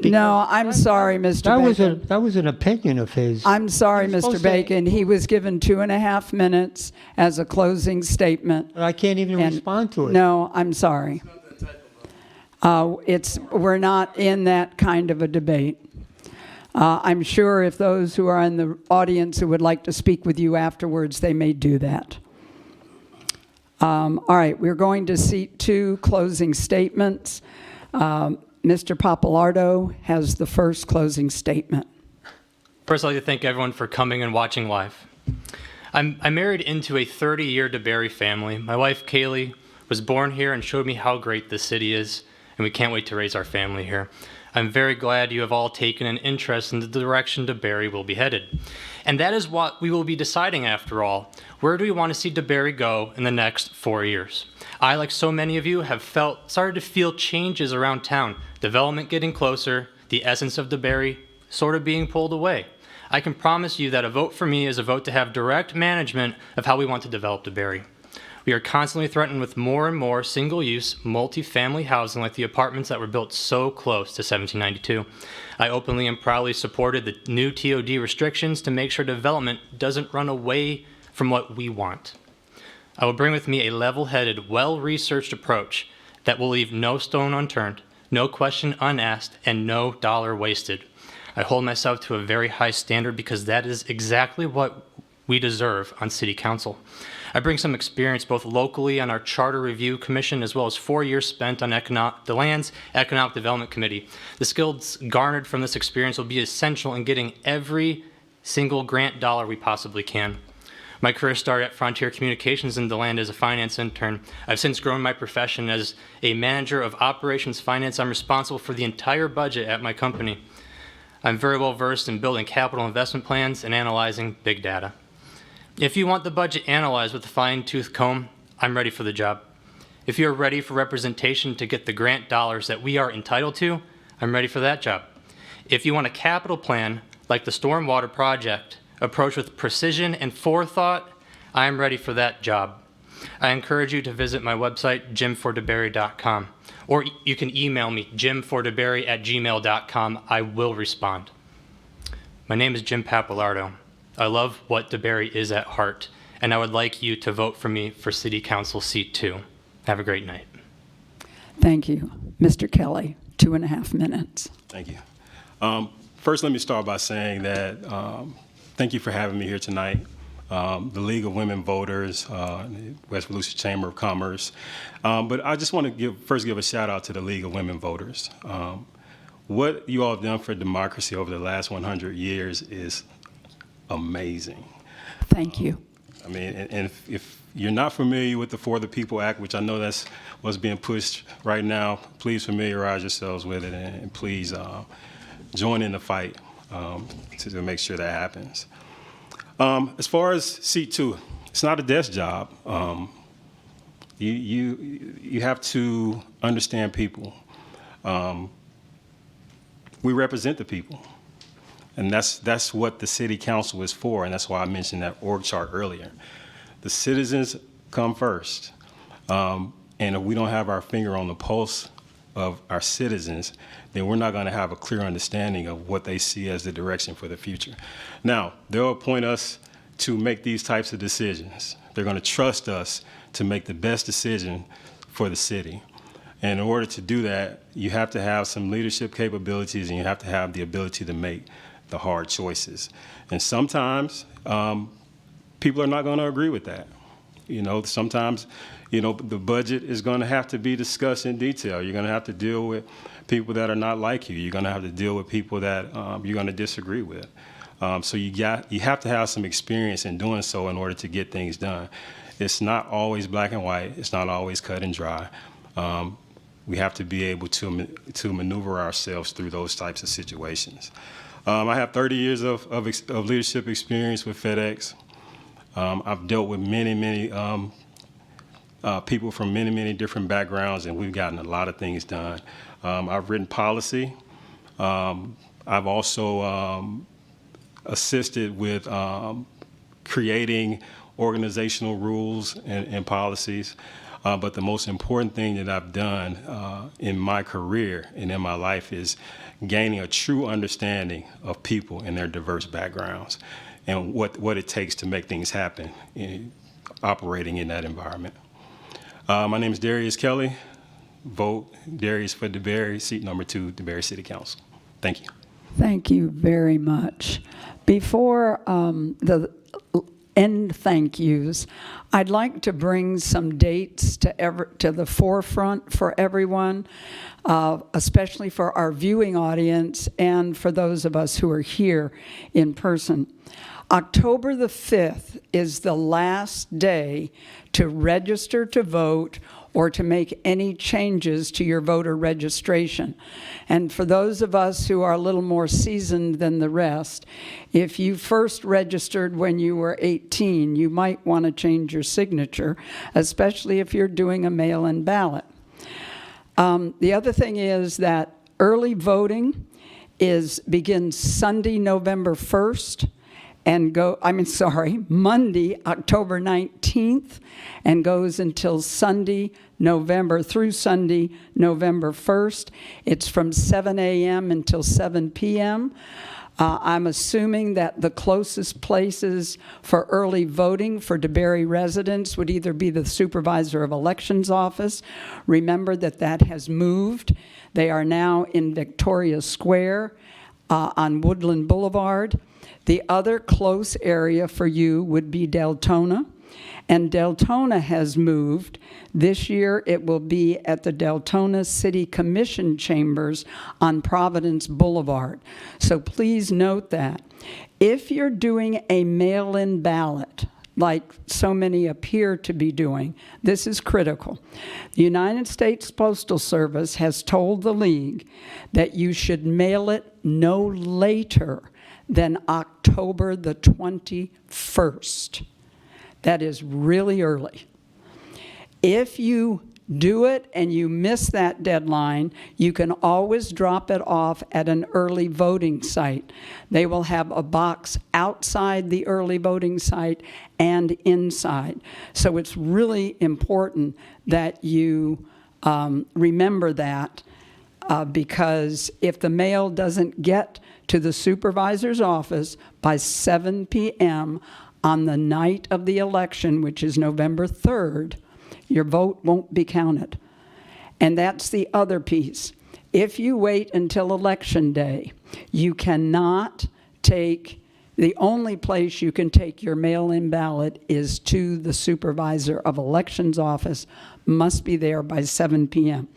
No, I'm sorry, Mr. Bacon. That was an opinion of his. I'm sorry, You're Mr. supposed to- Bacon. He was given 2.5 minutes as a closing statement. I can't even And- respond to it. No, I'm sorry. We're not in that kind of a debate. I'm sure if those who are in the audience who would like to speak with you afterwards, they may do that. All right, we're going to seat 2, closing statements. Mr. Papalardo has the first closing statement. First, I'd like to thank everyone for coming and watching live. I'm married into a 30-year DeBerry family. My wife, Kaylee, was born here and showed me how great this city is, and we can't wait to raise our family here. I'm very glad you have all taken an interest in the direction DeBerry will be headed. And that is what we will be deciding after all. Where do we want to see DeBerry go in the next 4 years? I, like so many of you, have started to feel changes around town. Development getting closer, the essence of DeBerry sort of being pulled away. I can promise you that a vote for me is a vote to have direct management of how we want to develop DeBerry. We are constantly threatened with more and more single-use, multi-family housing like the apartments that were built so close to 1792. I openly and proudly supported the new TOD restrictions to make sure development doesn't run away from what we want. I will bring with me a level-headed, well-researched approach that will leave no stone unturned, no question unasked, and no dollar wasted. I hold myself to a very high standard because that is exactly what we deserve on City Council. I bring some experience both locally on our Charter Review Commission as well as 4 years spent on the Land's Economic Development Committee. The skills garnered from this experience will be essential in getting every single grant dollar we possibly can. My career started at Frontier Communications in DeLand as a finance intern. I've since grown my profession as a manager of operations finance. I'm responsible for the entire budget at my company. I'm very well versed in building capital investment plans and analyzing big data. If you want the budget analyzed with a fine-tooth comb, I'm ready for the job. If you're ready for representation to get the grant dollars that we are entitled to, I'm ready for that job. If you want a capital plan like the stormwater project, approached with precision and forethought, I am ready for that job. I encourage you to visit my website, jimfordeberry.com, or you can email me, jimfordeberry@gmail.com. I will respond. My name is Jim Papalardo. I love what DeBerry is at heart, and I would like you to vote for me for City Council Seat 2. Have a great night. Thank you. Mr. Kelly, 2.5 minutes. Thank you. First, let me start by saying that thank you for having me here tonight. The League of Women Voters, West Volusia Chamber of Commerce. But I just want to first give a shout out to the League of Women Voters. What you all have done for democracy over the last 100 years is amazing. Thank you. I mean, and if you're not familiar with the For the People Act, which I know that's what's being pushed right now, please familiarize yourselves with it and please join in the fight to make sure that happens. As far as Seat 2, it's not a desk job. You have to understand people. We represent the people. And that's what the City Council is for, and that's why I mentioned that org chart earlier. The citizens come first, and if we don't have our finger on the pulse of our citizens, then we're not going to have a clear understanding of what they see as the direction for the future. Now, they'll appoint us to make these types of decisions. They're going to trust us to make the best decision for the city. And in order to do that, you have to have some leadership capabilities, and you have to have the ability to make the hard choices. And sometimes people are not going to agree with that. You know, sometimes, you know, the budget is going to have to be discussed in detail. You're going to have to deal with people that are not like you. You're going to have to deal with people that you're going to disagree with. So you have to have some experience in doing so in order to get things done. It's not always black and white. It's not always cut and dry. We have to be able to maneuver ourselves through those types of situations. I have 30 years of leadership experience with FedEx. I've dealt with many people from many different backgrounds, and we've gotten a lot of things done. I've written policy. I've also assisted with creating organizational rules and policies. But the most important thing that I've done in my career and in my life is gaining a true understanding of people and their diverse backgrounds and what it takes to make things happen operating in that environment. My name is Darius Kelly. Vote Darius for DeBerry, seat number 2, DeBerry City Council. Thank you. Thank you very much. Before the end thank yous, I'd like to bring some dates to the forefront for everyone, especially for our viewing audience and for those of us who are here in person. October the 5th is the last day to register to vote or to make any changes to your voter registration. And for those of us who are a little more seasoned than the rest, if you first registered when you were 18, you might want to change your signature, especially if you're doing a mail-in ballot. The other thing is that early voting begins Sunday, November 1st, and Monday, October 19th, and goes until Sunday, November 1st. It's from 7 a.m. until 7 p.m. I'm assuming that the closest places for early voting for DeBary residents would either be the Supervisor of Elections office. Remember that has moved. They are now in Victoria Square on Woodland Boulevard. The other close area for you would be Deltona, and Deltona has moved. This year it will be at the Deltona City Commission Chambers on Providence Boulevard. So please note that. If you're doing a mail-in ballot, like so many appear to be doing, this is critical. The United States Postal Service has told the League that you should mail it no later than October the 21st. That is really early. If you do it and you miss that deadline, you can always drop it off at an early voting site. They will have a box outside the early voting site and inside. So it's really important that you remember that because if the mail doesn't get to the supervisor's office by 7 p.m. on the night of the election, which is November 3rd, your vote won't be counted. And that's the other piece. If you wait until Election Day, you cannot the only place you can take your mail-in ballot is to the Supervisor of Elections office. Must be there by 7 p.m.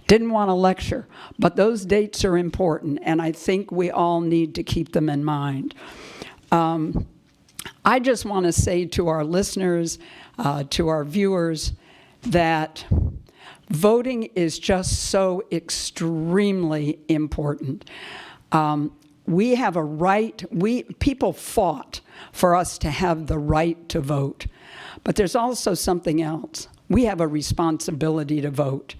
Didn't want to lecture, but those dates are important, and I think we all need to keep them in mind. I just want to say to our listeners, to our viewers, that voting is just so extremely important. We have a right, people fought for us to have the right to vote. But there's also something else. We have a responsibility to vote.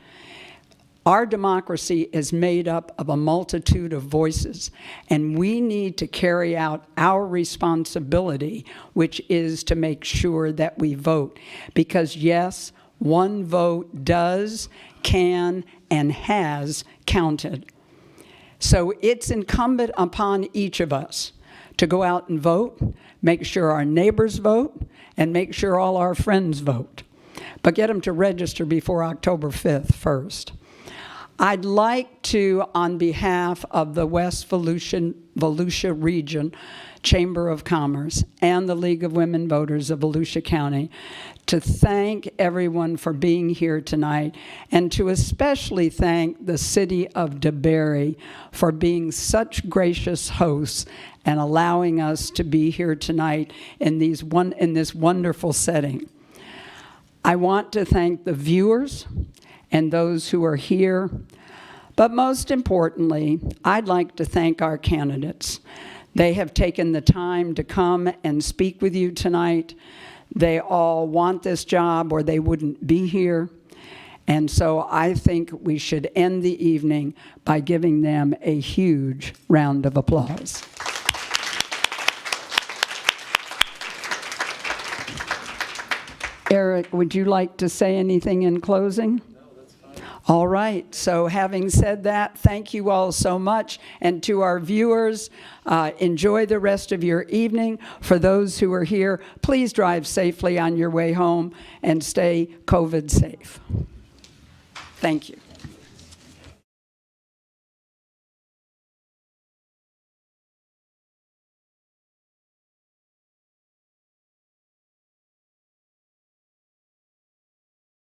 Our democracy is made up of a multitude of voices, and we need to carry out our responsibility, which is to make sure that we vote. Because yes, one vote does, can, and has counted. So it's incumbent upon each of us to go out and vote, make sure our neighbors vote, and make sure all our friends vote. But get them to register before October 5th first. I'd like to, on behalf of the West Volusia Region Chamber of Commerce and the League of Women Voters of Volusia County, to thank everyone for being here tonight, and to especially thank the city of DeBary for being such gracious hosts and allowing us to be here tonight in this wonderful setting. I want to thank the viewers and those who are here, but most importantly, I'd like to thank our candidates. They have taken the time to come and speak with you tonight. They all want this job or they wouldn't be here. And so I think we should end the evening by giving them a huge round of applause. Eric, would you like to say anything in closing? All right, so having said that, thank you all so much. And to our viewers, enjoy the rest of your evening. For those who are here, please drive safely on your way home and stay COVID safe. Thank you.